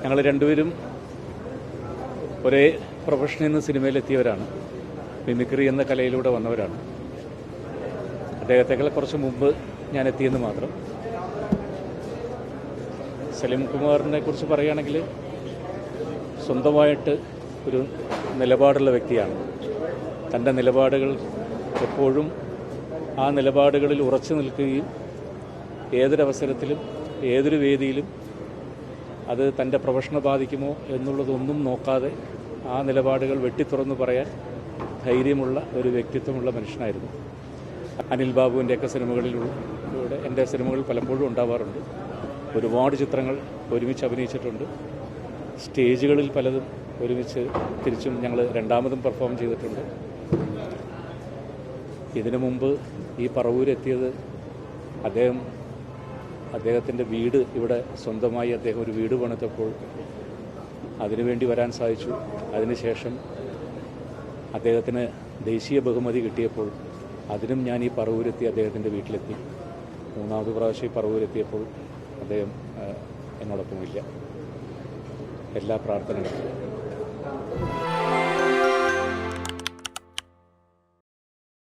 ഞങ്ങൾ രണ്ടുപേരും ഒരേ പ്രൊഫഷനിൽ നിന്ന് സിനിമയിലെത്തിയവരാണ്. മിമിക്രി എന്ന കലയിലൂടെ വന്നവരാണ്. അദ്ദേഹത്തെക്കാൾ കുറച്ച് മുമ്പ് ഞാൻ എത്തിയെന്ന് മാത്രം. സലീം കുമാറിനെ കുറിച്ച് പറയുകയാണെങ്കിൽ സ്വന്തമായിട്ട് ഒരു നിലപാടുള്ള വ്യക്തിയാണ്. തൻ്റെ നിലപാടുകൾ എപ്പോഴും ആ നിലപാടുകളിൽ ഉറച്ചു നിൽക്കുകയും ഏതൊരവസരത്തിലും ഏതൊരു വേദിയിലും അത് തൻ്റെ പ്രൊഫഷനെ ബാധിക്കുമോ എന്നുള്ളതൊന്നും നോക്കാതെ ആ നിലപാടുകൾ വെട്ടിത്തുറന്ന് പറയാൻ ധൈര്യമുള്ള ഒരു വ്യക്തിത്വമുള്ള മനുഷ്യനായിരുന്നു. അനിൽ ബാബുവിൻ്റെയൊക്കെ സിനിമകളിലൂടെ എൻ്റെ സിനിമകൾ പലപ്പോഴും ഉണ്ടാവാറുണ്ട്. ഒരുപാട് ചിത്രങ്ങൾ ഒരുമിച്ച് അഭിനയിച്ചിട്ടുണ്ട്. സ്റ്റേജുകളിൽ പലതും ഒരുമിച്ച് തിരിച്ചും ഞങ്ങൾ രണ്ടാമതും പെർഫോം ചെയ്തിട്ടുണ്ട്. ഇതിനു മുമ്പ് ഈ പറവൂരെത്തിയത് അദ്ദേഹത്തിൻ്റെ വീട് ഇവിടെ സ്വന്തമായി അദ്ദേഹം ഒരു വീട് പണിതപ്പോൾ അതിനുവേണ്ടി വരാൻ സാധിച്ചു. അതിനുശേഷം അദ്ദേഹത്തിന് ദേശീയ ബഹുമതി കിട്ടിയപ്പോൾ അതിനും ഞാൻ ഈ പറവൂരെത്തി അദ്ദേഹത്തിൻ്റെ വീട്ടിലെത്തി. മൂന്നാമത് പ്രാവശ്യം ഈ പറവൂരെത്തിയപ്പോൾ അദ്ദേഹം എന്നോടൊപ്പമില്ല. എല്ലാ പ്രാർത്ഥനകളും